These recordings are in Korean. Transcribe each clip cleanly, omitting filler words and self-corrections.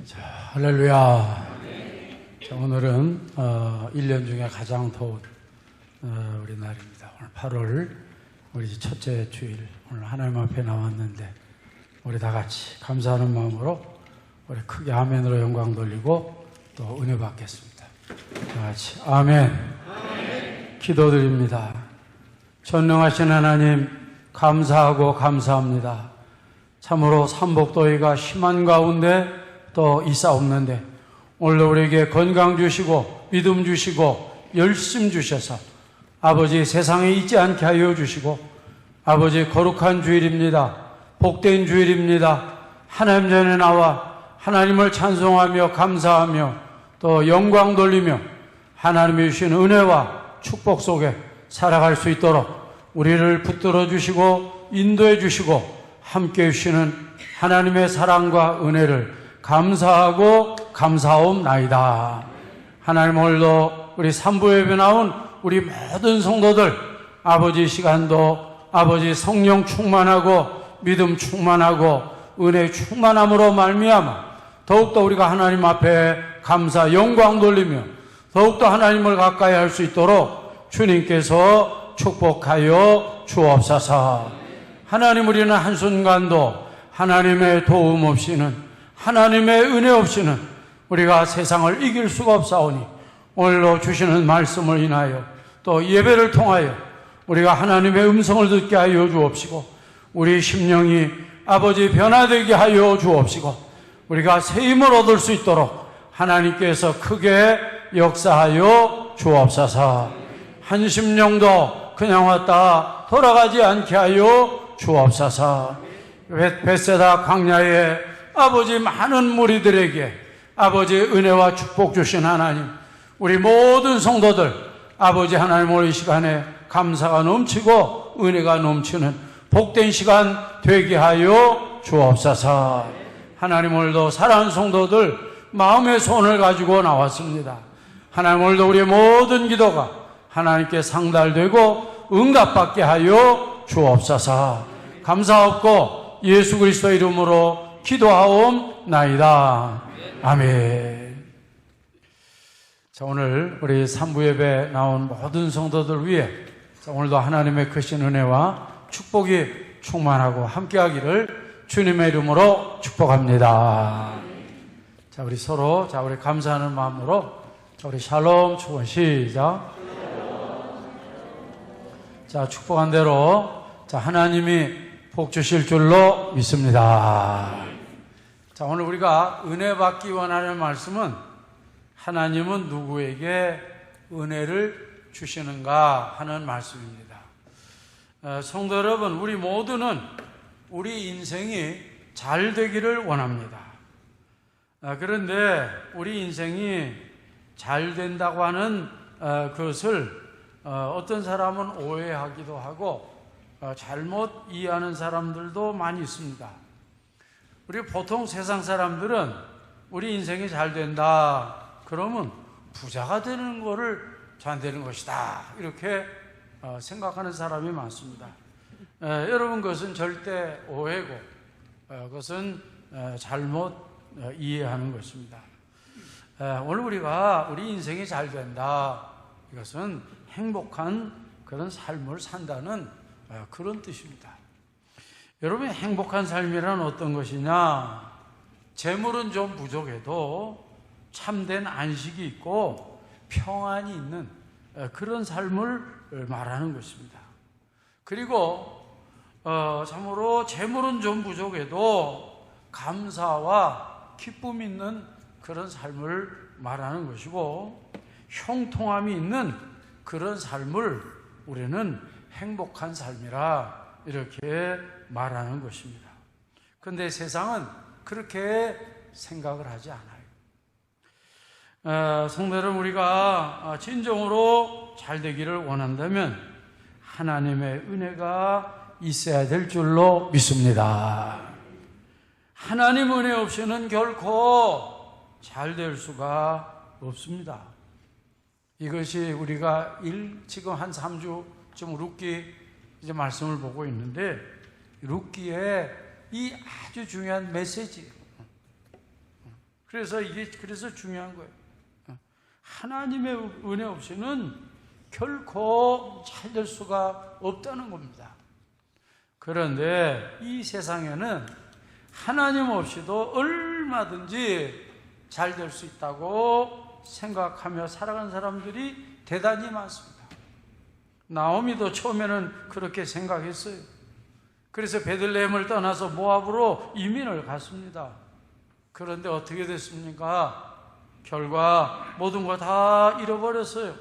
자, 할렐루야. 자, 오늘은 1년 중에 가장 더운 우리 날입니다. 오늘 8월 우리 첫째 주일, 오늘 하나님 앞에 나왔는데 우리 다 같이 감사하는 마음으로 우리 크게 아멘으로 영광 돌리고 또 은혜 받겠습니다. 다 같이 아멘. 기도드립니다. 전능하신 하나님 감사하고 감사합니다. 참으로 삼복더위가 심한 가운데 또 있사옵는데 오늘도 우리에게 건강 주시고 믿음 주시고 열심 주셔서 아버지 세상에 있지 않게 하여 주시고 아버지 거룩한 주일입니다. 복된 주일입니다. 하나님 전에 나와 하나님을 찬송하며 감사하며 또 영광 돌리며 하나님이 주신 은혜와 축복 속에 살아갈 수 있도록 우리를 붙들어 주시고 인도해 주시고 함께 해주시는 하나님의 사랑과 은혜를 감사하고 감사옵나이다. 하나님 오늘도 우리 삼부 예배 나온 우리 모든 성도들 아버지 시간도 아버지 성령 충만하고 믿음 충만하고 은혜 충만함으로 말미암아 더욱더 우리가 하나님 앞에 감사 영광 돌리며 더욱더 하나님을 가까이 할 수 있도록 주님께서 축복하여 주옵소서. 하나님 우리는 한순간도 하나님의 도움 없이는 하나님의 은혜 없이는 우리가 세상을 이길 수가 없사오니 오늘로 주시는 말씀을 인하여 또 예배를 통하여 우리가 하나님의 음성을 듣게 하여 주옵시고 우리 심령이 아버지 변화되게 하여 주옵시고 우리가 새 힘을 얻을 수 있도록 하나님께서 크게 역사하여 주옵소서. 한 심령도 그냥 왔다 돌아가지 않게 하여 주옵소서. 벳세다 광야에 아버지 많은 무리들에게 아버지 은혜와 축복 주신 하나님 우리 모든 성도들 아버지 하나님 오늘 이 시간에 감사가 넘치고 은혜가 넘치는 복된 시간 되게 하여 주옵소서. 하나님 오늘도 사랑하는 성도들 마음의 손을 가지고 나왔습니다. 하나님 오늘도 우리의 모든 기도가 하나님께 상달되고 응답받게 하여 주옵소서. 감사하옵고 예수 그리스도 이름으로 기도하옵나이다. 아멘. 자, 오늘 우리 삼부 예배 나온 모든 성도들 위해 자, 오늘도 하나님의 크신 은혜와 축복이 충만하고 함께하기를 주님의 이름으로 축복합니다. 자, 우리 서로 자, 우리 감사하는 마음으로 자, 우리 샬롬 축원 시작. 자, 축복한 대로 자, 하나님이 복 주실 줄로 믿습니다. 자, 오늘 우리가 은혜 받기 원하는 말씀은 하나님은 누구에게 은혜를 주시는가 하는 말씀입니다. 성도 여러분, 우리 모두는 우리 인생이 잘 되기를 원합니다. 그런데 우리 인생이 잘 된다고 하는 그것을 어떤 사람은 오해하기도 하고 잘못 이해하는 사람들도 많이 있습니다. 우리 보통 세상 사람들은 우리 인생이 잘 된다 그러면 부자가 되는 거를 잘 되는 것이다 이렇게 생각하는 사람이 많습니다. 여러분 그것은 절대 오해고 그것은 잘못 이해하는 것입니다. 오늘 우리가 우리 인생이 잘 된다 이것은 행복한 그런 삶을 산다는 그런 뜻입니다. 여러분의 행복한 삶이란 어떤 것이냐? 재물은 좀 부족해도 참된 안식이 있고 평안이 있는 그런 삶을 말하는 것입니다. 그리고 참으로 재물은 좀 부족해도 감사와 기쁨이 있는 그런 삶을 말하는 것이고 형통함이 있는 그런 삶을 우리는 행복한 삶이라 이렇게 말하는 것입니다. 그런데 세상은 그렇게 생각을 하지 않아요. 성도 여러분, 우리가 진정으로 잘 되기를 원한다면 하나님의 은혜가 있어야 될 줄로 믿습니다. 하나님 은혜 없이는 결코 잘 될 수가 없습니다. 이것이 우리가 지금 한 3주쯤 룻기 이제 말씀을 보고 있는데 룻기에 이 아주 중요한 메시지 그래서 중요한 거예요. 하나님의 은혜 없이는 결코 잘 될 수가 없다는 겁니다. 그런데 이 세상에는 하나님 없이도 얼마든지 잘 될 수 있다고 생각하며 살아간 사람들이 대단히 많습니다. 나오미도 처음에는 그렇게 생각했어요. 그래서 베들레헴을 떠나서 모압으로 이민을 갔습니다. 그런데 어떻게 됐습니까? 결과 모든 거 다 잃어버렸어요.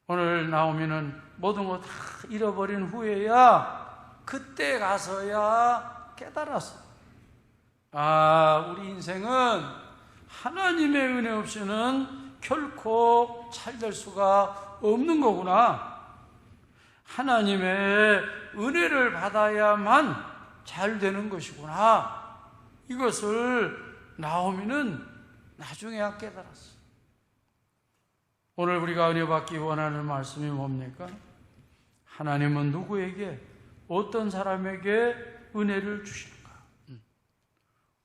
오늘 나오미는 모든 거 다 잃어버린 후에야 그때 가서야 깨달았어요. 우리 인생은 하나님의 은혜 없이는 결코 잘 될 수가 없는 거구나. 하나님의 은혜를 받아야만 잘 되는 것이구나. 이것을 나오미는 나중에야 깨달았어요. 오늘 우리가 은혜 받기 원하는 말씀이 뭡니까? 하나님은 누구에게, 어떤 사람에게 은혜를 주시는가?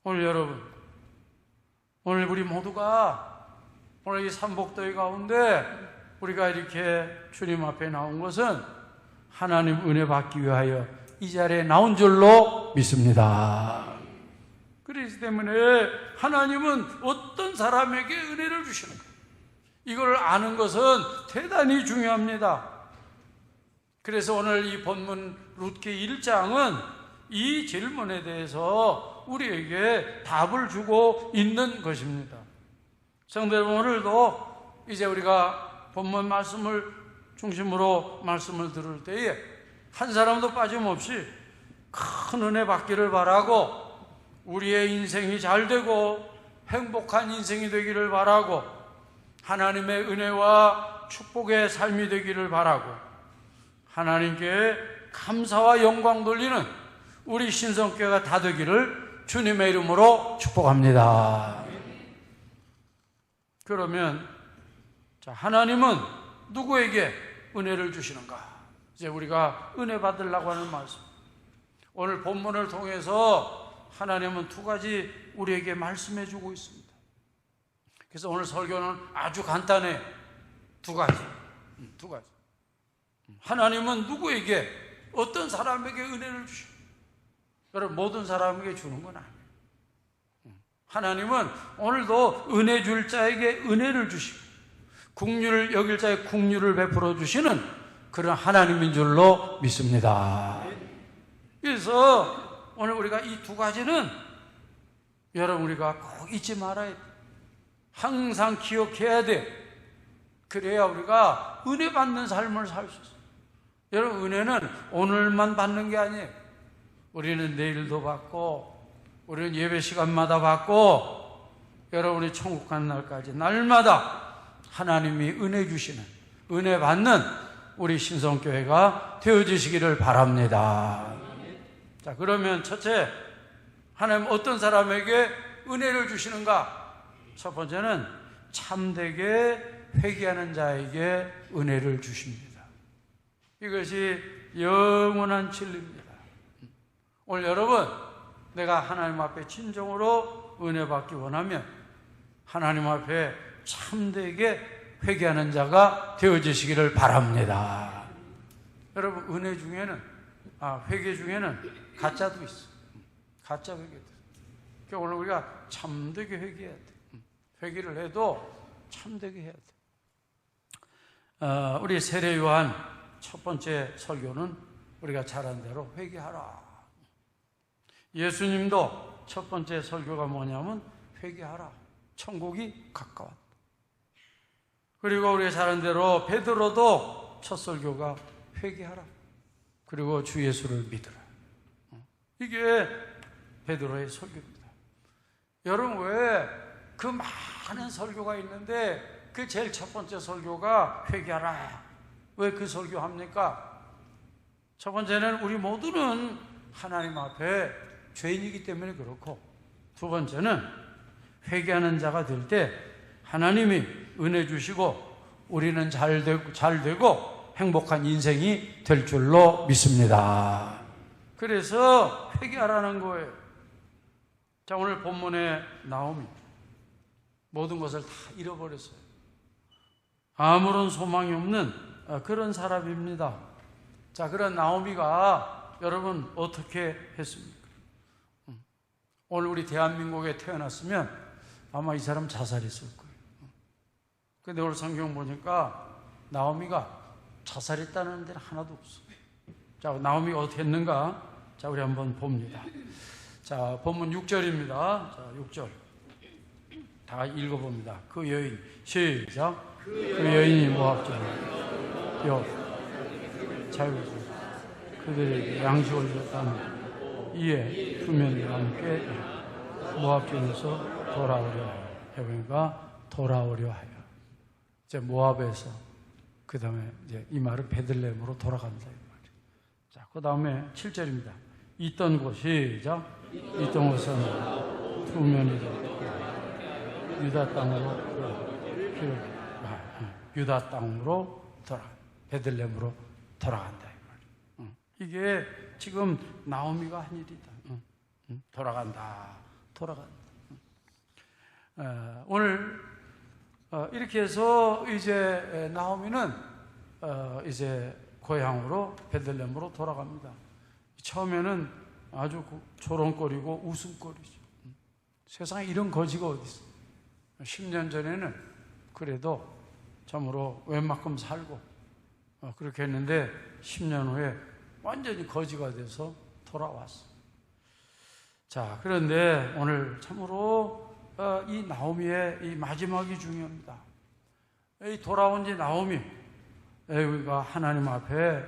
오늘 여러분, 오늘 우리 모두가 오늘 이 삼복도회 가운데 우리가 이렇게 주님 앞에 나온 것은 하나님 은혜 받기 위하여 이 자리에 나온 줄로 믿습니다. 그렇기 때문에 하나님은 어떤 사람에게 은혜를 주시는가? 이걸 아는 것은 대단히 중요합니다. 그래서 오늘 이 본문 룻기 1장은 이 질문에 대해서 우리에게 답을 주고 있는 것입니다. 성도 여러분, 오늘도 이제 우리가 본문 말씀을 중심으로 말씀을 들을 때에 한 사람도 빠짐없이 큰 은혜 받기를 바라고, 우리의 인생이 잘 되고 행복한 인생이 되기를 바라고, 하나님의 은혜와 축복의 삶이 되기를 바라고, 하나님께 감사와 영광 돌리는 우리 신성교회가 다 되기를 주님의 이름으로 축복합니다. 그러면 하나님은 누구에게 은혜를 주시는가? 이제 우리가 은혜 받으려고 하는 말씀. 오늘 본문을 통해서 하나님은 두 가지 우리에게 말씀해 주고 있습니다. 그래서 오늘 설교는 아주 간단해. 두 가지. 하나님은 누구에게, 어떤 사람에게 은혜를 주시고, 여러분, 모든 사람에게 주는 건 아니에요. 하나님은 오늘도 은혜 줄 자에게 은혜를 주시고, 국률을 여길 자에게 국률을 베풀어 주시는 그런 하나님인 줄로 믿습니다. 그래서 오늘 우리가 이 두 가지는 여러분 우리가 꼭 잊지 말아야 돼. 항상 기억해야 돼. 그래야 우리가 은혜 받는 삶을 살 수 있어요. 여러분, 은혜는 오늘만 받는 게 아니에요. 우리는 내일도 받고, 우리는 예배 시간마다 받고, 여러분이 천국 가는 날까지 날마다 하나님이 은혜 주시는, 은혜 받는 우리 신성교회가 되어주시기를 바랍니다. 자, 그러면 첫째, 하나님 어떤 사람에게 은혜를 주시는가? 첫 번째는 참되게 회개하는 자에게 은혜를 주십니다. 이것이 영원한 진리입니다. 오늘 여러분, 내가 하나님 앞에 진정으로 은혜 받기 원하면 하나님 앞에 참되게 회개하는 자가 되어지시기를 바랍니다. 여러분, 은혜 중에는, 회개 중에는 가짜도 있어. 가짜 회개도 있어. 그러니까 오늘 우리가 참되게 회개해야 돼. 회개를 해도 참되게 해야 돼. 우리 세례 요한 첫 번째 설교는 우리가 잘 아는 대로 회개하라. 예수님도 첫 번째 설교가 뭐냐면 회개하라. 천국이 가까웠다. 그리고 우리가 잘 아는 대로 베드로도 첫 설교가 회개하라. 그리고 주 예수를 믿으라. 이게 베드로의 설교입니다. 여러분, 왜 그 많은 설교가 있는데 그 제일 첫 번째 설교가 회개하라. 왜 그 설교합니까? 첫 번째는 우리 모두는 하나님 앞에 죄인이기 때문에 그렇고, 두 번째는 회개하는 자가 될 때 하나님이 은혜 주시고 우리는 잘 되고 행복한 인생이 될 줄로 믿습니다. 그래서 회개하라는 거예요. 자, 오늘 본문의 나오미 모든 것을 다 잃어버렸어요. 아무런 소망이 없는 그런 사람입니다. 자, 그런 나오미가 여러분 어떻게 했습니까? 오늘 우리 대한민국에 태어났으면 아마 이 사람 자살했을 거예요. 근데 오늘 성경 보니까 나오미가 자살했다는 데는 하나도 없어요. 자, 나오미가 어떻게 했는가? 자, 우리 한번 봅니다. 자, 본문 6절입니다. 자, 6절. 다 읽어봅니다. 그 여인, 시작. 그 여인이 모압자여 자유주 그들에게 양식을 줬다는 이에 수면이 함께 모압전에서 돌아오려 하여 해보니까 돌아오려 하여 이제 모압에서 그 다음에 이제 이 말은 베들레헴으로 돌아간다 이 말이에요. 자, 그 다음에 7절입니다. 있던 곳이 시작. 있던 곳은 두 면이 되고 유다 땅으로 유다 땅으로 베들레헴으로 돌아간다 이 말이에요. 이게 지금 나오미가 한 일이다. 돌아간다. 오늘 이렇게 해서 이제 나오미는 이제 고향으로 베들레헴으로 돌아갑니다. 처음에는 아주 조롱거리고 웃음거리죠. 세상에 이런 거지가 어디 있어? 10년 전에는 그래도 참으로 웬만큼 살고 그렇게 했는데 10년 후에 완전히 거지가 돼서 돌아왔어. 자, 그런데 오늘 참으로 이 나오미의 이 마지막이 중요합니다. 이 돌아온 지 나오미 우리가 하나님 앞에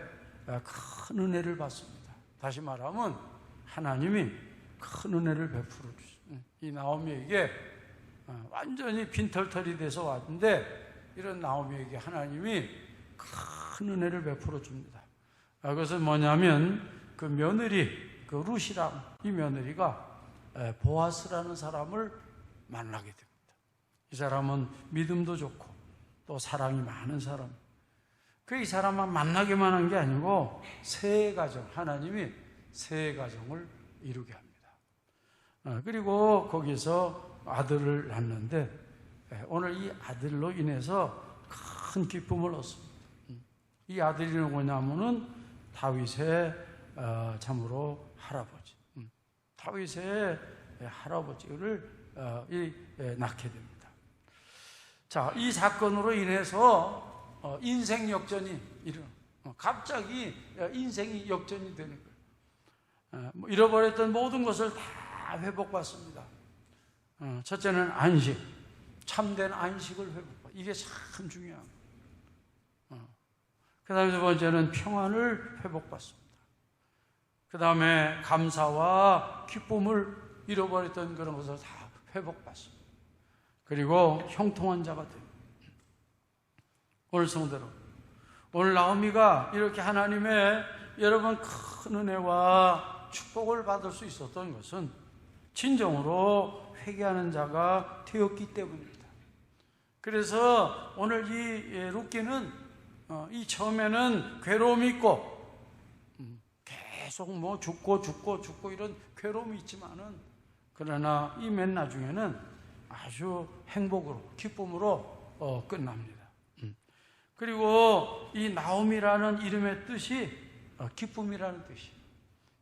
큰 은혜를 받습니다. 다시 말하면 하나님이 큰 은혜를 베풀어 주십니다. 이 나오미에게 완전히 빈털털이 돼서 왔는데 이런 나오미에게 하나님이 큰 은혜를 베풀어 줍니다. 그것은 뭐냐면 그 며느리, 그 룻이라는 이 며느리가 보아스라는 사람을 만나게 됩니다. 이 사람은 믿음도 좋고 또 사랑이 많은 사람. 이 사람만 만나게만 한 게 아니고 새 가정, 하나님이 새 가정을 이루게 합니다. 그리고 거기서 아들을 낳는데 오늘 이 아들로 인해서 큰 기쁨을 얻습니다. 이 아들이 누구냐면은 다윗의 참으로 할아버지, 다윗의 할아버지를 낳게 됩니다. 자, 이 사건으로 인해서 인생 역전이 갑자기 인생이 역전이 되는 거예요. 잃어버렸던 모든 것을 다 회복받습니다. 첫째는 안식, 참된 안식을 회복받. 이게 참 중요한 거예요. 그 다음에 두 번째는 평안을 회복받습니다. 그 다음에 감사와 기쁨을 잃어버렸던 그런 것을 다 회복받습니다. 그리고 형통한 자가 됩니다. 오늘 성대로 오늘 나오미가 이렇게 하나님의 여러분 큰 은혜와 축복을 받을 수 있었던 것은 진정으로 회개하는 자가 되었기 때문입니다. 그래서 오늘 이 룻기는 이 처음에는 괴로움이 있고 계속 뭐 죽고 이런 괴로움이 있지만은 그러나 이 맨 나중에는 아주 행복으로 기쁨으로 끝납니다. 그리고 이 나오미라는 이름의 뜻이 기쁨이라는 뜻이,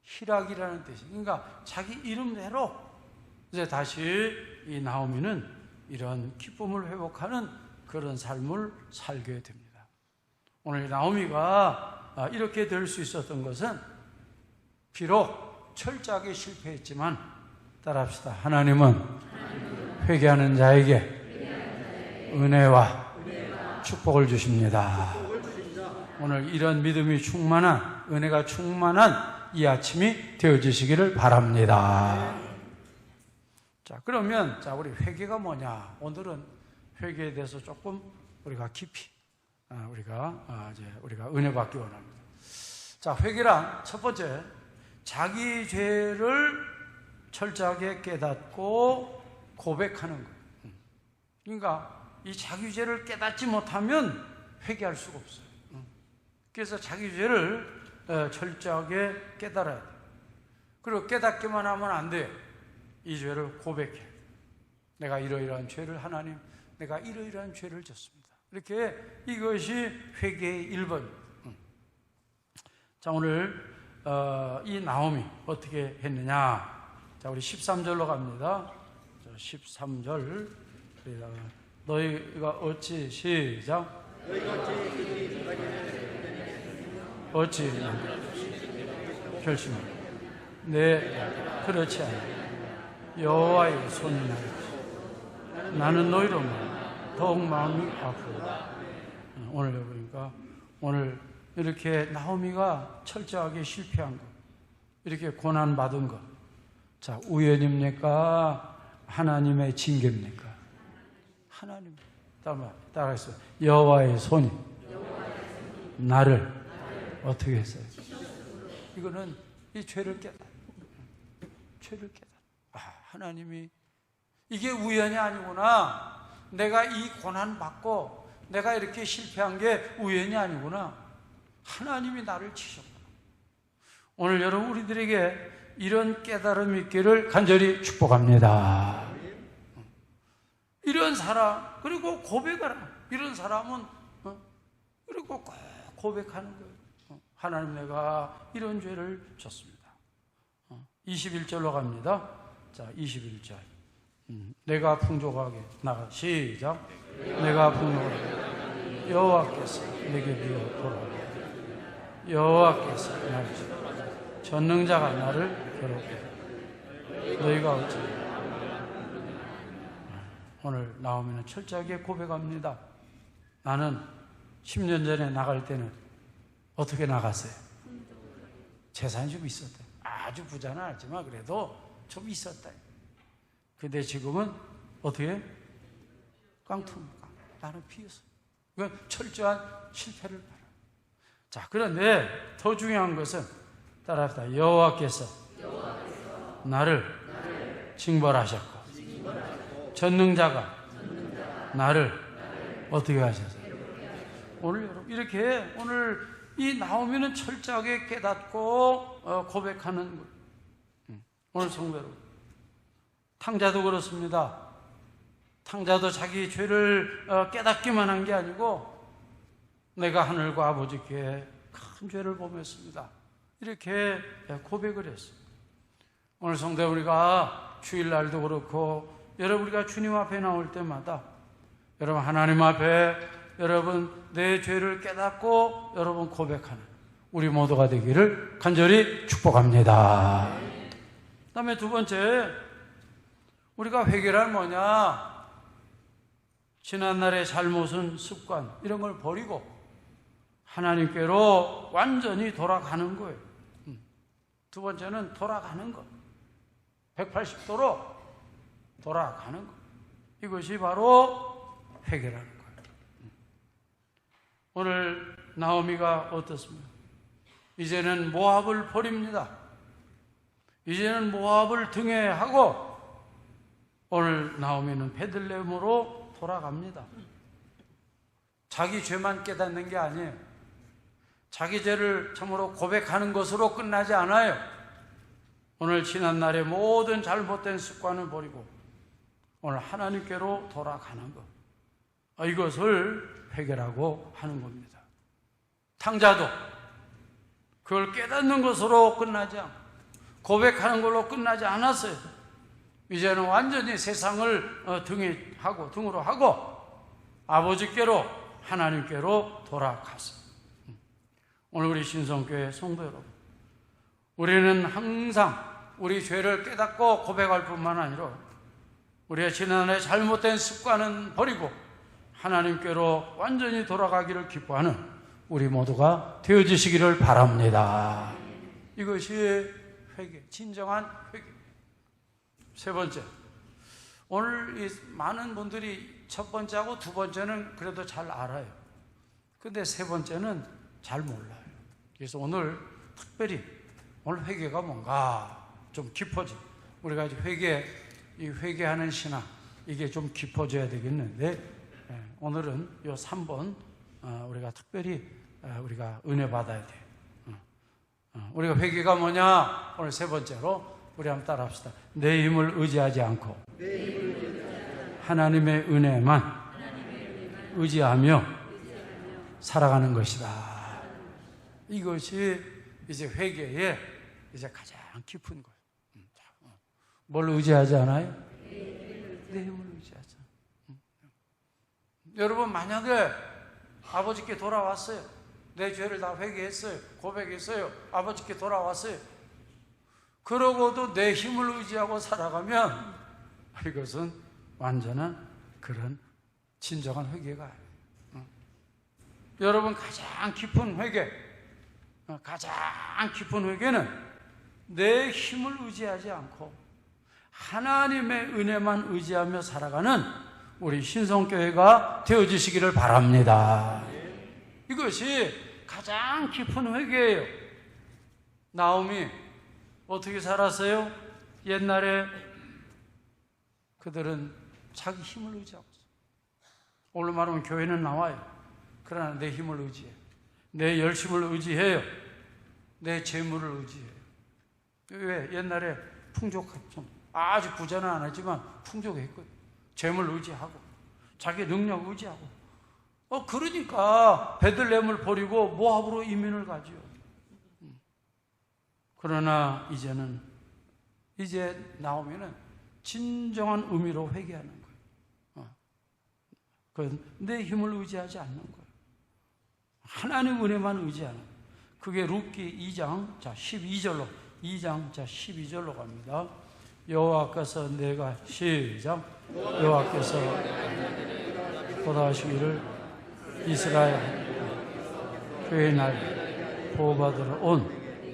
희락이라는 뜻이. 그러니까 자기 이름대로 이제 다시 이 나오미는 이런 기쁨을 회복하는 그런 삶을 살게 됩니다. 오늘 나오미가 이렇게 될 수 있었던 것은 비록 철저하게 실패했지만 따라합시다. 하나님은 회개하는 자에게 은혜와 축복을 주십니다. 오늘 이런 믿음이 충만한, 은혜가 충만한 이 아침이 되어지시기를 바랍니다. 자, 그러면 우리 회개가 뭐냐? 오늘은 회개에 대해서 조금 우리가 깊이 우리가 은혜 받기 원합니다. 자, 회개란 첫 번째, 자기 죄를 철저하게 깨닫고 고백하는 거예요. 그러니까 이 자기 죄를 깨닫지 못하면 회개할 수가 없어요. 그래서 자기 죄를 철저하게 깨달아야 돼요. 그리고 깨닫기만 하면 안 돼요. 이 죄를 고백해. 내가 이러이러한 죄를 하나님, 내가 이러이러한 죄를 졌습니다. 이렇게 이것이 회개의 1번. 자, 오늘 이 나오미 어떻게 했느냐? 자, 우리 13절로 갑니다. 13절. 너희가 어찌 시작. 어찌 결심. 네, 그렇지 않아. 여호와의 손이 나는 너희로 더욱 마음이 아프다. 오늘 보니까 오늘 이렇게 나오미가 철저하게 실패한 것, 이렇게 고난 받은 것, 자, 우연입니까? 하나님의 징계입니까? 하나님. 따라했어요. 여호와의 손이 나를 어떻게 했어요? 이거는 이 죄를 깨달아. 하나님이 이게 우연이 아니구나. 내가 이 고난 받고 내가 이렇게 실패한 게 우연이 아니구나. 하나님이 나를 치셨구나. 오늘 여러분 우리들에게 이런 깨달음이 있기를 간절히 축복합니다. 이런 사람, 그리고 고백하라. 이런 사람은 그리고 꼭 고백하는 거예요. 하나님, 내가 이런 죄를 졌습니다. 21절로 갑니다. 자, 21절. 내가 풍족하게 나가. 시작. 내가 풍족하게 여호와께서 내게 비어 돌아오게. 여호와께서 나를 전능자가 나를 괴롭게. 너희가 어찌. 오늘 나오면 철저하게 고백합니다. 나는 10년 전에 나갈 때는 어떻게 나갔어요? 재산이 좀 있었대. 아주 부자는 아니지만 그래도 좀 있었다. 근데 지금은 어떻게? 깡통이니까 나는 비었어. 이건 철저한 실패를 바라. 자, 그런데 더 중요한 것은 따라합시다. 여호와께서 나를 징벌하셨고 전능자가 나를 어떻게 하셨어요? 오늘 여러분 이렇게 오늘 이 나오미는 철저하게 깨닫고 고백하는 것. 오늘 성도 여러분, 탕자도 그렇습니다. 탕자도 자기 죄를 깨닫기만 한 게 아니고 내가 하늘과 아버지께 큰 죄를 범했습니다. 이렇게 고백을 했어요. 오늘 성도 우리가 주일날도 그렇고 여러분 우리가 주님 앞에 나올 때마다 여러분 하나님 앞에 여러분 내 죄를 깨닫고 여러분 고백하는 우리 모두가 되기를 간절히 축복합니다. 그 다음에 두 번째, 우리가 회개란 뭐냐? 지난날의 잘못은 습관 이런 걸 버리고 하나님께로 완전히 돌아가는 거예요. 두 번째는 돌아가는 것, 180도로 돌아가는 것. 이것이 바로 회개라는 거예요. 오늘 나오미가 어떻습니까? 이제는 모압을 버립니다. 이제는 모압을 등에 하고 오늘 나오미는 베들레헴으로 돌아갑니다. 자기 죄만 깨닫는 게 아니에요. 자기 죄를 참으로 고백하는 것으로 끝나지 않아요. 오늘 지난날의 모든 잘못된 습관을 버리고 오늘 하나님께로 돌아가는 것, 이것을 회개라고 하는 겁니다. 탕자도 그걸 깨닫는 것으로 끝나지 않고 고백하는 걸로 끝나지 않았어요. 이제는 완전히 세상을 등으로 하고 아버지께로 하나님께로 돌아갔어요. 오늘 우리 신성교회 성도 여러분, 우리는 항상 우리 죄를 깨닫고 고백할 뿐만 아니라 우리의 지난해 잘못된 습관은 버리고 하나님께로 완전히 돌아가기를 기뻐하는 우리 모두가 되어지시기를 바랍니다. 이것이 회개, 진정한 회개. 세 번째, 오늘 많은 분들이 첫 번째하고 두 번째는 그래도 잘 알아요. 근데 세 번째는 잘 몰라요. 그래서 오늘 특별히 오늘 회개가 뭔가 좀 깊어지. 우리가 이제 회개하는 신앙, 이게 좀 깊어져야 되겠는데, 오늘은 요 3번 우리가 특별히 우리가 은혜 받아야 돼요. 우리가 회개가 뭐냐? 오늘 세 번째로 우리 한번 따라합시다. 내 힘을 의지하지 않고 하나님의 은혜만 의지하며 살아가는 것이다. 이것이 이제 회개의 이제 가장 깊은 거예요. 뭘 의지하지 않아요? 내 힘을 의지하죠. 여러분, 만약에 아버지께 돌아왔어요. 내 죄를 다 회개했어요. 고백했어요. 아버지께 돌아왔어요. 그러고도 내 힘을 의지하고 살아가면 이것은 완전한 그런 진정한 회개가 아니에요. 여러분, 가장 깊은 회개는 내 힘을 의지하지 않고 하나님의 은혜만 의지하며 살아가는 우리 신성교회가 되어주시기를 바랍니다. 이것이 가장 깊은 회개예요. 나오미 어떻게 살았어요? 옛날에 그들은 자기 힘을 의지하고 있어요. 오늘 말하면 교회는 나와요. 그러나 내 힘을 의지해요. 내 열심을 의지해요. 내 재물을 의지해요. 왜? 옛날에 풍족했죠. 아주 부자는 안 했지만 풍족했거든요. 재물 의지하고 자기 능력 의지하고. 그러니까 베들레헴을 버리고 모압으로 이민을 가죠. 그러나 이제 나오미는 진정한 의미로 회개하는 거예요. 그건 내 힘을 의지하지 않는 거예요. 하나님 은혜만 의지하는 거예요. 그게 룻기 2장 12절로 갑니다. 여호와께서 내가 시작. 여호와께서 보다하시기를 이스라엘 교회 날 보호받으러 온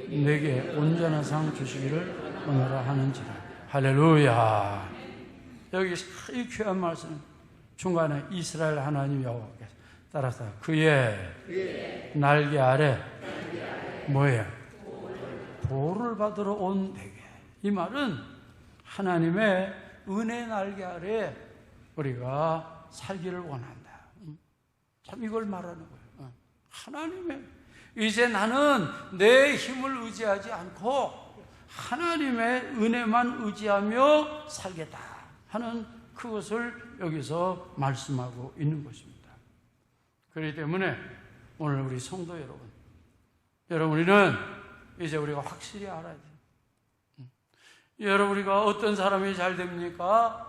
내게 온전한 상 주시기를 원하라 하는지라. 할렐루야. 여기 이 귀한 말씀 중간에 이스라엘 하나님 여호와께서 따라서 그의 날개 아래 뭐예요? 보호를 받으러 온 내게. 이 말은 하나님의 은혜 날개 아래 우리가 살기를 원한다. 참 이걸 말하는 거예요. 하나님의 이제 나는 내 힘을 의지하지 않고 하나님의 은혜만 의지하며 살겠다 하는 그것을 여기서 말씀하고 있는 것입니다. 그렇기 때문에 오늘 우리 성도 여러분, 우리는 이제 우리가 확실히 알아야 돼요. 여러분, 우리가 어떤 사람이 잘 됩니까?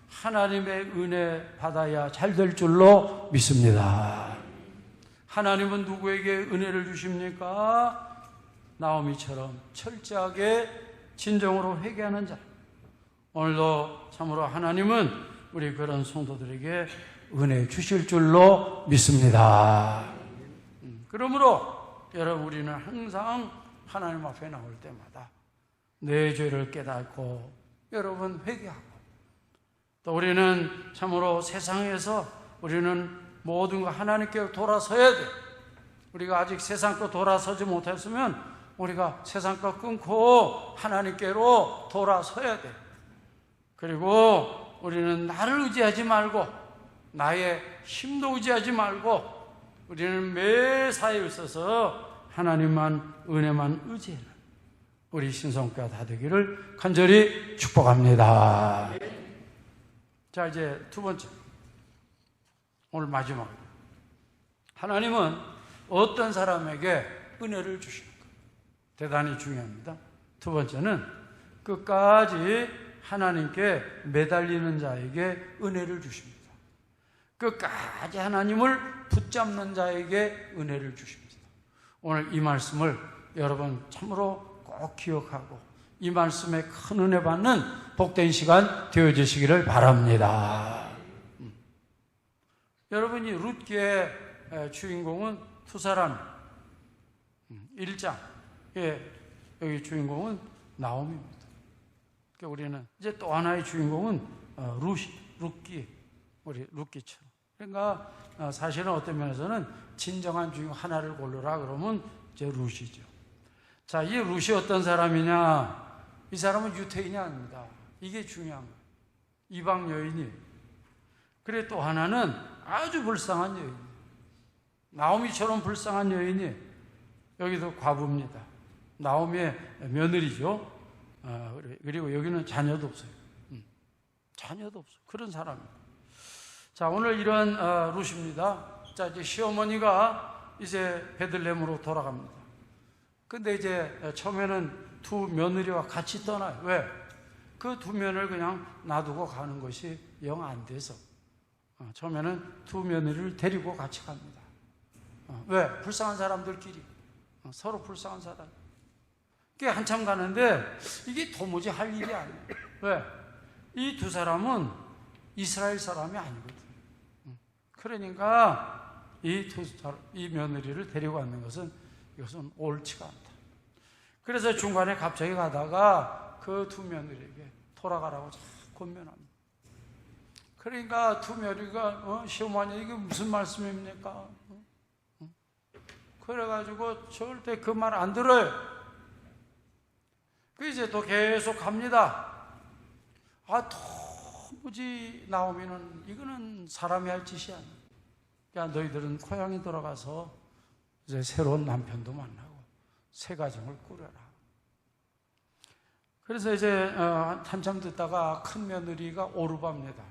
하나님의 은혜 받아야 잘 될 줄로 믿습니다. 하나님은 누구에게 은혜를 주십니까? 나오미처럼 철저하게 진정으로 회개하는 자. 오늘도 참으로 하나님은 우리 그런 성도들에게 은혜 주실 줄로 믿습니다. 그러므로 여러분, 우리는 항상 하나님 앞에 나올 때마다 내 죄를 깨닫고 여러분 회개하고, 또 우리는 참으로 세상에서 우리는 모든 거 하나님께 돌아서야 돼. 우리가 아직 세상 거 돌아서지 못했으면 우리가 세상 거 끊고 하나님께로 돌아서야 돼. 그리고 우리는 나를 의지하지 말고 나의 힘도 의지하지 말고 우리는 매사에 있어서 하나님만 은혜만 의지하는 우리 신성교회가 다 되기를 간절히 축복합니다. 자, 이제 두 번째, 오늘 마지막으로 하나님은 어떤 사람에게 은혜를 주시는가? 대단히 중요합니다. 두 번째는 끝까지 하나님께 매달리는 자에게 은혜를 주십니다. 끝까지 하나님을 붙잡는 자에게 은혜를 주십니다. 오늘 이 말씀을 여러분 참으로 꼭 기억하고 이 말씀에 큰 은혜 받는 복된 시간 되어주시기를 바랍니다. 여러분이 룻기의 주인공은 두 사람. 1장 여기 주인공은 나오미입니다. 그러니까 우리는 이제 또 하나의 주인공은 룻기, 우리 룻기처럼. 그러니까 사실은 어떤 면에서는 진정한 주인공 하나를 고르라 그러면 이제 룻이죠. 자, 이 룻이 어떤 사람이냐? 이 사람은 유태인이 아닙니다. 이게 중요한 거예요. 이방 여인이에요. 그래 또 하나는 아주 불쌍한 여인. 나오미처럼 불쌍한 여인이 여기도 과부입니다. 나오미의 며느리죠. 그리고 여기는 자녀도 없어요. 자녀도 없어요. 그런 사람입니다. 자, 오늘 이런 룻입니다. 자, 이제 시어머니가 이제 베들레헴으로 돌아갑니다. 근데 이제 처음에는 두 며느리와 같이 떠나요. 왜? 그 두 며느리를 그냥 놔두고 가는 것이 영 안 돼서 처음에는 두 며느리를 데리고 같이 갑니다. 왜? 불쌍한 사람들끼리 서로 불쌍한 사람. 그게 한참 가는데 이게 도무지 할 일이 아니에요. 왜? 이 두 사람은 이스라엘 사람이 아니거든. 그러니까 이 며느리를 데리고 가는 것은 이것은 옳지가 않다. 그래서 중간에 갑자기 가다가 그 두 며느리에게 돌아가라고 자꾸 권면합니다. 그러니까 두 며느리가 시어머니 이게 무슨 말씀입니까? 그래가지고 절대 그 말 안 들어요. 그 이제 또 계속 갑니다. 도무지 나오미는 이거는 사람이 할 짓이 아니야. 야, 너희들은 고향에 돌아가서 이제 새로운 남편도 만나고 새 가정을 꾸려라. 그래서 이제 한참 듣다가 큰 며느리가 오르바입니다.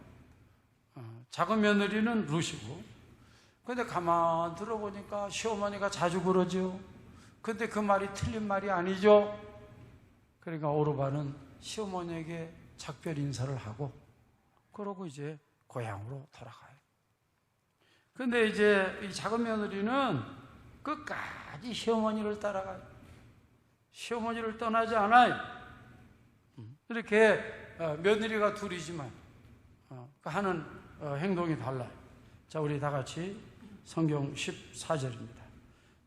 작은 며느리는 룻이고. 근데 가만 들어보니까 시어머니가 자주 그러죠. 근데 그 말이 틀린 말이 아니죠. 그러니까 오르바는 시어머니에게 작별 인사를 하고 그러고 이제 고향으로 돌아가요. 근데 이제 이 작은 며느리는 끝까지 시어머니를 따라가요. 시어머니를 떠나지 않아요. 이렇게 며느리가 둘이지만 하는 행동이 달라요. 자, 우리 다 같이 성경 14절입니다.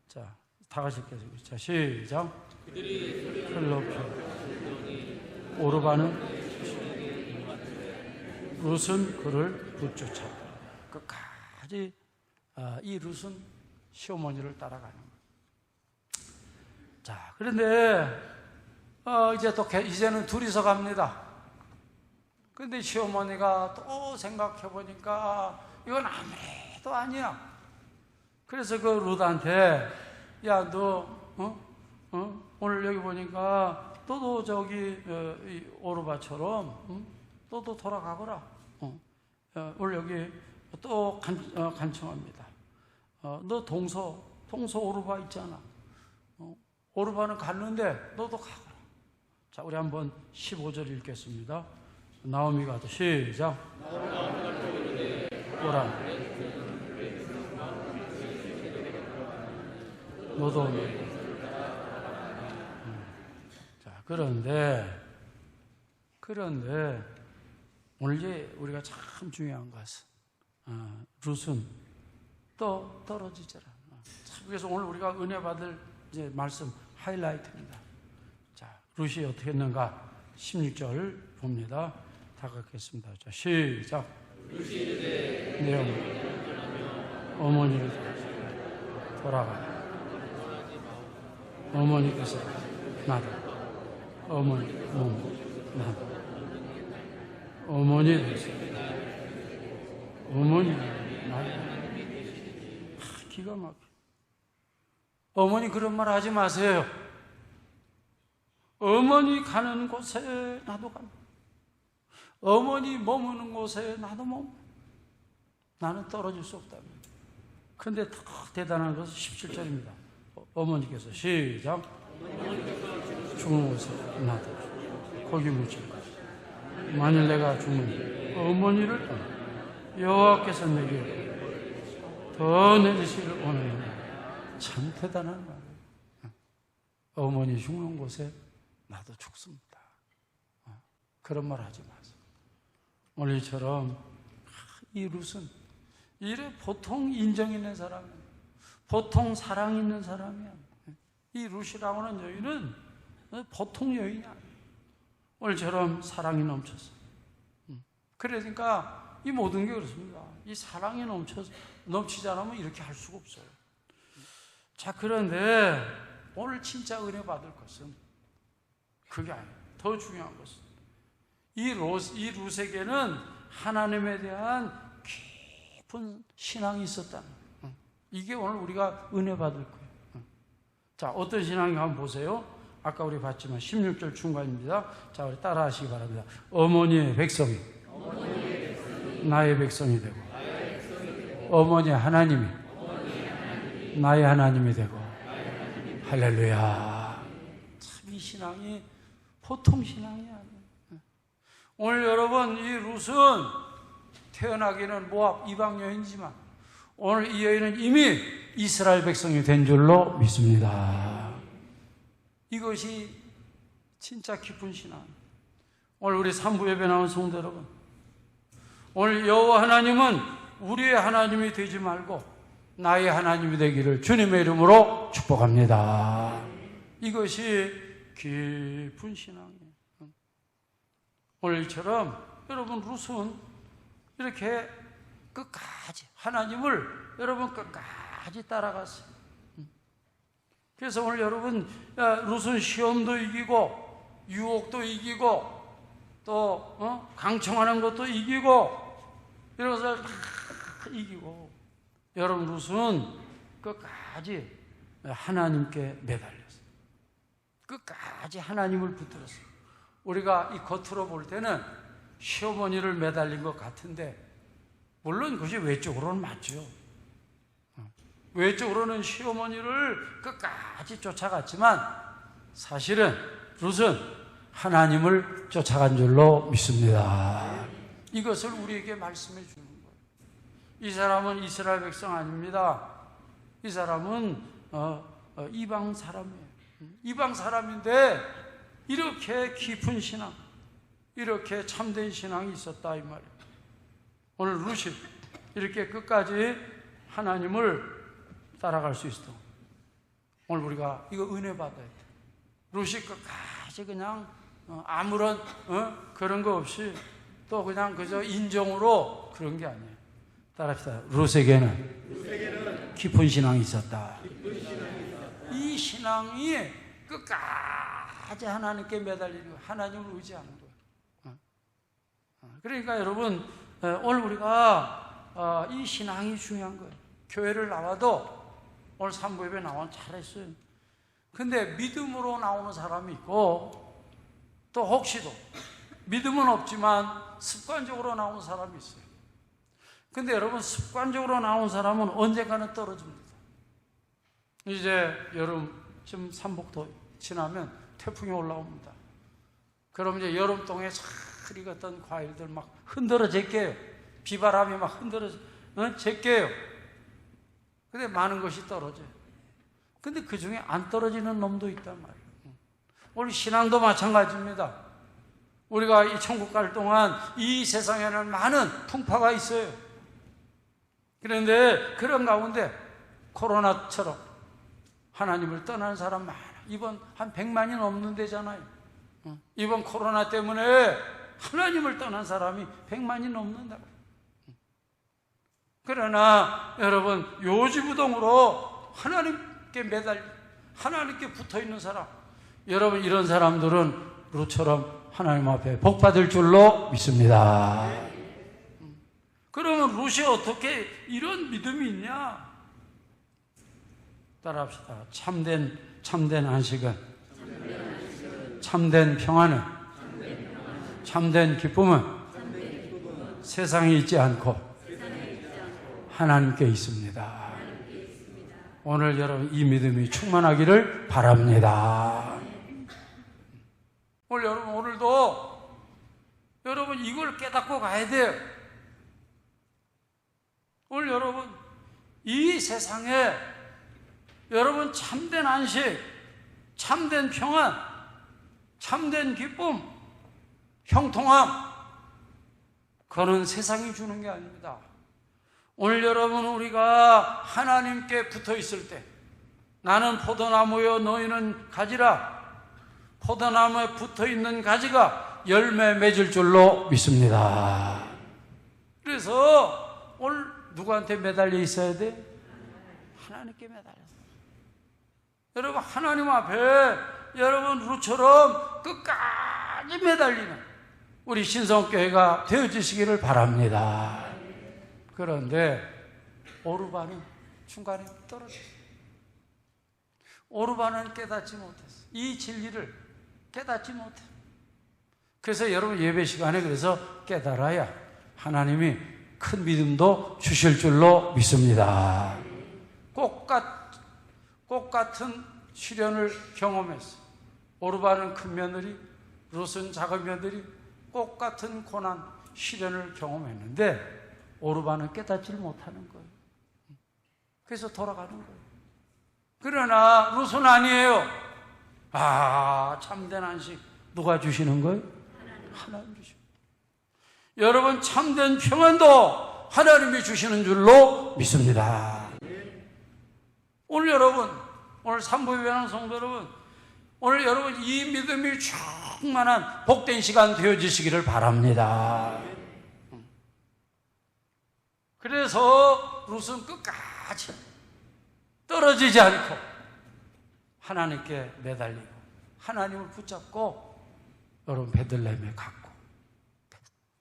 자, 다 같이 읽겠습니다. 자, 시작. 흘러펴 오르바는 룻은 그를 붙쫓았다. 끝까지 이 룻은 시어머니를 따라가는 거예요. 자, 그런데 이제는 둘이서 갑니다. 근데 시어머니가 또 생각해 보니까 이건 아무래도 아니야. 그래서 그 룻한테 야, 너 오늘 여기 보니까 너도 저기 이 오르바처럼 너도 돌아가거라. 오늘 여기 또 간청합니다. 너 동서 오르바 있잖아. 오르바는 갔는데 너도 가거라. 자, 우리 한번 15절 읽겠습니다. 나오미가 또 시작. 오라. 너도. 자, 그런데 오늘 이제 우리가 참 중요한 것은 룻은 또 떨어지더라. 그래서 오늘 우리가 은혜 받을 이제 말씀 하이라이트입니다. 자, 룻이 어떻게 했는가? 16절 봅니다. 다 갖겠습니다. 자, 시작. 내용 어머니를 돌아가. 어머니께서 나도 어머니 몸 나도 어머니께서 어머니 나도 기가 막혀. 어머니 그런 말 하지 마세요. 어머니 가는 곳에 나도 간다. 어머니 머무는 곳에 나도 머무. 나는 떨어질 수 없다. 그런데 더 대단한 것은 17절입니다. 어머니께서 시작. 죽은 곳에 나도 거기 묻힐 것이다. 만일 내가 죽으면 어머니를 떠나 여호와께서 내게 더 내리시기를 원하노라. 참 대단한 말이에요. 어머니 죽는 곳에 나도 죽습니다. 그런 말 하지 마세요. 오늘처럼 이 룻은 이래 보통 인정 있는 사람이야. 보통 사랑 있는 사람이야. 이 룻이라고 하는 여인은 보통 여인이 아니야. 오늘처럼 사랑이 넘쳤어. 그러니까 이 모든 게 그렇습니다. 이 사랑이 넘치지 않으면 이렇게 할 수가 없어요. 자, 그런데 오늘 진짜 은혜 받을 것은 그게 아니에요. 더 중요한 것은 이 룻에게는 하나님에 대한 깊은 신앙이 있었다는 거예요. 이게 오늘 우리가 은혜 받을 거예요. 자, 어떤 신앙이 한번 보세요. 아까 우리 봤지만 16절 중간입니다. 자, 우리 따라 하시기 바랍니다. 어머니의 백성이 나의 백성이 되고, 어머니의 하나님이 나의 하나님이 되고. 할렐루야. 참 이 신앙이 보통 신앙이 아니에요. 오늘 여러분, 이 룻은 태어나기는 모압 이방 여인이지만 오늘 이 여인은 이미 이스라엘 백성이 된 줄로 믿습니다. 이것이 진짜 깊은 신앙. 오늘 우리 3부 예배 나온 성도 여러분, 오늘 여호와 하나님은 우리의 하나님이 되지 말고 나의 하나님이 되기를 주님의 이름으로 축복합니다. 이것이 깊은 신앙이에요. 오늘처럼 여러분 룻은 이렇게 끝까지 하나님을 여러분 끝까지 따라갔어요. 그래서 오늘 여러분 룻은 시험도 이기고 유혹도 이기고 또 강청하는 것도 이기고 이런 것을 다 이기고, 여러분 룻은 끝까지 하나님께 매달렸어요. 끝까지 하나님을 붙들었어요. 우리가 이 겉으로 볼 때는 시어머니를 매달린 것 같은데, 물론 그것이 외적으로는 맞죠. 외적으로는 시어머니를 끝까지 쫓아갔지만 사실은 룻은 하나님을 쫓아간 줄로 믿습니다. 이것을 우리에게 말씀해 주는 거예요. 이 사람은 이스라엘 백성 아닙니다. 이 사람은 이방 사람이에요. 이방 사람인데 이렇게 깊은 신앙, 이렇게 참된 신앙이 있었다 이 말이에요. 오늘 룻이 이렇게 끝까지 하나님을 따라갈 수 있어. 오늘 우리가 이거 은혜 받아야 돼. 룻이 끝까지 그냥 아무런 그런 거 없이 또 그냥 그저 인정으로 그런 게 아니에요. 따라합시다. 룻에게는 깊은 신앙이 있었다. 이 신앙이 끝까지 하나님께 매달리는 거예요. 하나님을 의지하는 거예요. 그러니까 여러분, 오늘 우리가 이 신앙이 중요한 거예요. 교회를 나와도 오늘 3부 예배 나오면 잘했어요. 근데 믿음으로 나오는 사람이 있고, 또 혹시도 믿음은 없지만 습관적으로 나오는 사람이 있어요. 근데 여러분, 습관적으로 나온 사람은 언젠가는 떨어집니다. 이제 여름, 지금 삼복도 지나면 태풍이 올라옵니다. 그럼 이제 여름동에 잘 익었던 과일들 막 흔들어 제껴요. 비바람이 막 흔들어 제껴요. 근데 많은 것이 떨어져요. 근데 그 중에 안 떨어지는 놈도 있단 말이에요. 우리 신앙도 마찬가지입니다. 우리가 이 천국 갈 동안 이 세상에는 많은 풍파가 있어요. 그런데 그런 가운데 코로나처럼 하나님을 떠나는 사람 많아. 이번 한 100만이 넘는 데잖아요. 이번 코로나 때문에 하나님을 떠난 사람이 100만이 넘는다고. 그러나 여러분, 요지부동으로 하나님께 하나님께 붙어있는 사람, 여러분 이런 사람들은 룻처럼 하나님 앞에 복 받을 줄로 믿습니다. 그러면 룻이 어떻게 이런 믿음이 있냐? 따라합시다. 참된 안식은, 참된 평안은, 참된 기쁨은 세상에 있지 않고 하나님께 있습니다. 오늘 여러분 이 믿음이 충만하기를 바랍니다. 오늘 여러분, 오늘도 여러분 이걸 깨닫고 가야 돼요. 오늘 여러분, 이 세상에 여러분 참된 안식, 참된 평안, 참된 기쁨, 형통함, 그거는 세상이 주는 게 아닙니다. 오늘 여러분, 우리가 하나님께 붙어 있을 때, 나는 포도나무여 너희는 가지라. 포도나무에 붙어 있는 가지가 열매 맺을 줄로 믿습니다. 그래서 오늘 누구한테 매달려 있어야 돼? 하나님께 매달려서. 여러분, 하나님 앞에 여러분 룻처럼 끝까지 매달리는 우리 신성교회가 되어주시기를 바랍니다. 그런데 오르반은 중간에 떨어졌어요. 오르반은 깨닫지 못했어. 이 진리를 깨닫지 못해. 그래서 여러분 예배 시간에 그래서 깨달아야 하나님이 큰 믿음도 주실 줄로 믿습니다. 꽃 같은 시련을 경험했어. 오르반은 큰 며느리, 룻은 작은 며느리, 꽃 같은 고난, 시련을 경험했는데 오르반은 깨닫지를 못하는 거예요. 그래서 돌아가는 거예요. 그러나 룻은 아니에요. 참된 안식 누가 주시는 거예요? 하나님 주십니다. 여러분 참된 평안도 하나님이 주시는 줄로 믿습니다. 오늘 여러분, 오늘 삼부예배하는 성도 여러분, 오늘 여러분 이 믿음이 충만한 복된 시간 되어지시기를 바랍니다. 그래서 룻은 끝까지 떨어지지 않고 하나님께 매달리고 하나님을 붙잡고 여러분 베들레헴에 갔고,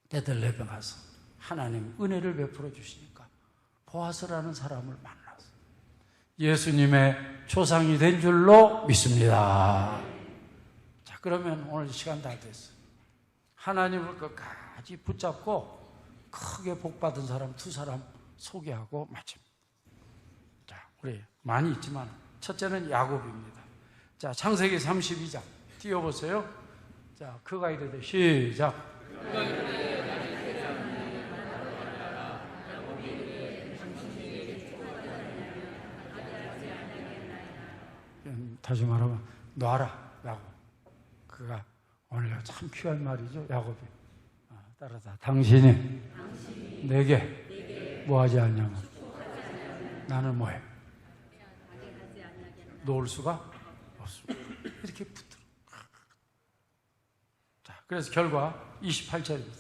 베들레헴에 가서 하나님 은혜를 베풀어 주시니까 보아스라는 사람을 만나서 예수님의 조상이 된 줄로 믿습니다. 자, 그러면 오늘 시간 다 됐어요. 하나님을 끝까지 붙잡고 크게 복받은 사람 두 사람 소개하고 마칩니다. 자, 우리 많이 있지만 첫째는 야곱입니다. 자, 창세기 32장 띄워보세요. 자, 그가 이르되 시작. 다시 말하면 놔라 야곱. 그가 오늘 참 귀한 말이죠. 야곱이 따라서 당신이 내게 뭐하지 않냐면 나는 뭐해? 놓을 수가 없습니다. 이렇게 붙들어. 자, 그래서 결과 28절입니다.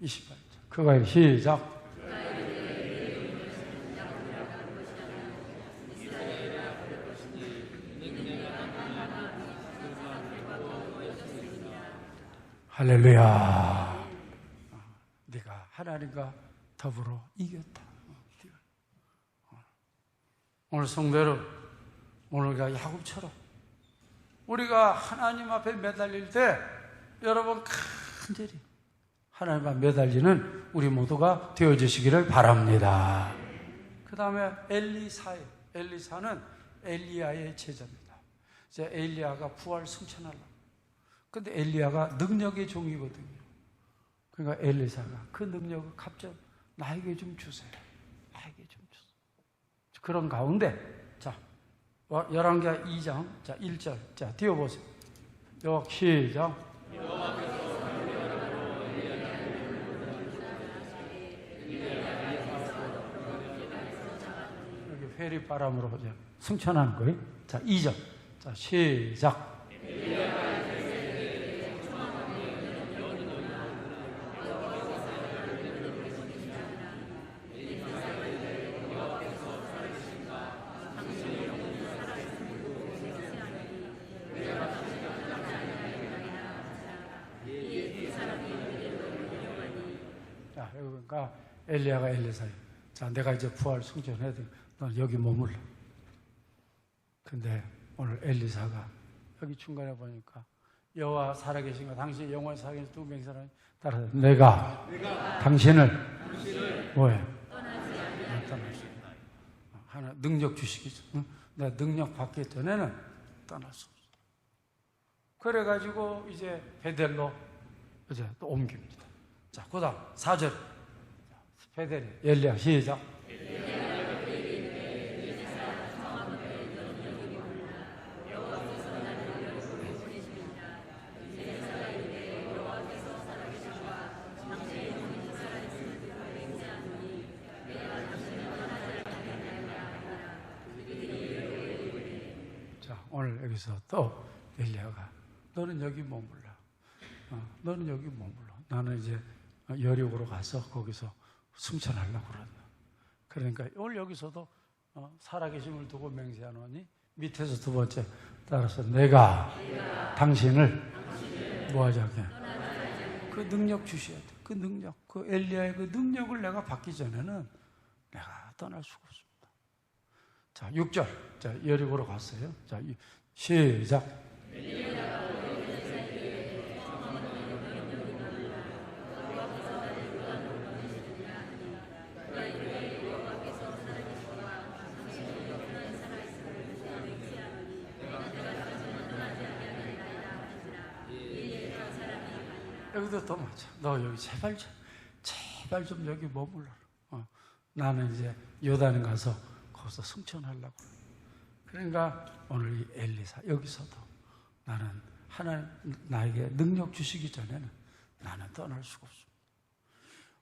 28절. 그가 시작. 할렐루야. 네가 하나님과 더불어 이겼다. 오늘 성도 여러분, 오늘과 야곱처럼 우리가 하나님 앞에 매달릴 때 여러분 간절히 하나님 앞에 매달리는 우리 모두가 되어주시기를 바랍니다. 그 다음에 엘리사예요. 엘리사는 엘리야의 제자입니다. 이제 엘리야가 부활 승천하려고. 근데 엘리야가 능력의 종이거든요. 그러니까 엘리사가 그 능력을 갑자기 나에게 좀 주세요. 나에게 좀 주세요. 그런 가운데 자, 열왕기하 2장 자 1절 자 띄워보세요. 시작. 여기 회리바람으로 승천하는 거예요. 자 2절 자 시작. 그러니까 엘리야가 엘리사에 자 내가 이제 부활 승천해야 돼. 넌 여기 머물러. 근데 오늘 엘리사가 여기 중간에 보니까 여호와 살아계신가 당신이 영원히 살아계신 두 명의 사람이 따라서 내가 당신을 뭐해? 떠날 수 없다. 하나 능력 주시겠죠. 응? 내가 능력 받기 전에는 떠날 수 없어. 그래가지고 이제 베델로 이제 또 옮깁니다. 자, 그 다음 4절 베델이 엘리야 시작. 자, 오늘 여기서 또 엘리야가 너는 여기 머물러. 너는 여기 머물러. 나는 이제 여리고로 가서 거기서 승천하려고 그러다. 그러니까 오늘 여기서도 살아계심을 두고 맹세하노니 밑에서 두 번째 따라서 내가 당신을 뭐하지 않게 그 능력 주셔야 돼. 그 능력, 그 엘리야의 그 능력을 내가 받기 전에는 내가 떠날 수가 없습니다. 자, 6절. 자, 여리고로 갔어요. 자, 시작. 여기도 또 맞아. 너 여기 제발 좀 여기 머물러라. 나는 이제 요단에 가서 거기서 승천하려고. 그러니까 오늘 이 엘리사 여기서도 나는 하나님 나에게 능력 주시기 전에는 나는 떠날 수가 없습니다.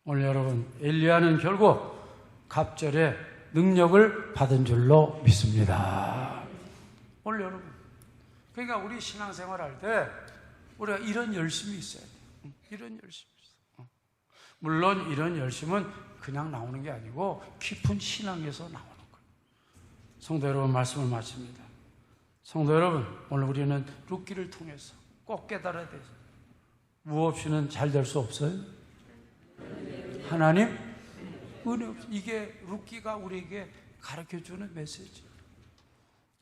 오늘 여러분 엘리야는 결국 갑절에 능력을 받은 줄로 믿습니다. 오늘 여러분 그러니까 우리 신앙생활할 때 우리가 이런 열심이 있어야 돼요. 이런 열심이 있어. 물론 이런 열심은 그냥 나오는 게 아니고 깊은 신앙에서 나오는 거예요. 성도 여러분 말씀을 마칩니다. 성도 여러분 오늘 우리는 룻기를 통해서 꼭 깨달아야 돼요. 무엇 없이는 잘 될 수 없어요. 하나님 은혜 없이 이게 룻기가 우리에게 가르쳐주는 메시지.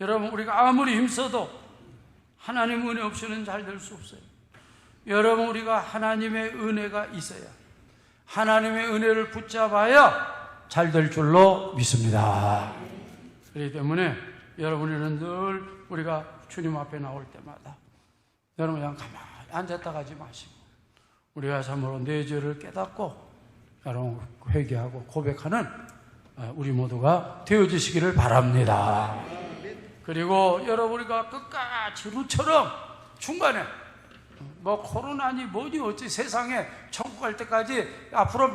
여러분 우리가 아무리 힘써도 하나님 은혜 없이는 잘 될 수 없어요. 여러분 우리가 하나님의 은혜가 있어야 하나님의 은혜를 붙잡아야 잘 될 줄로 믿습니다. 그렇기 때문에 여러분은 늘 우리가 주님 앞에 나올 때마다 여러분 그냥 가만히 앉았다 가지 마시고 우리가 참으로 내 죄를 깨닫고 여러분 회개하고 고백하는 우리 모두가 되어지시기를 바랍니다. 그리고 여러분 우리가 끝까지 룻처럼 중간에 뭐 코로나니 뭐니 어찌 세상에 천국 갈 때까지 앞으로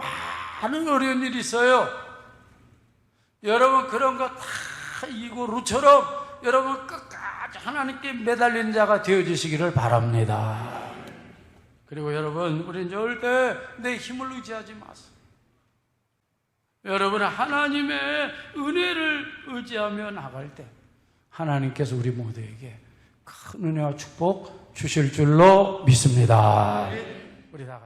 많은 어려운 일이 있어요. 여러분 그런 거 다 이기고 룻처럼 여러분 끝까지 하나님께 매달리는 자가 되어주시기를 바랍니다. 그리고 여러분 우리는 절대 내 힘을 의지하지 마세요. 여러분 하나님의 은혜를 의지하며 나갈 때 하나님께서 우리 모두에게 큰 은혜와 축복 주실 줄로 믿습니다. 우리 다 같이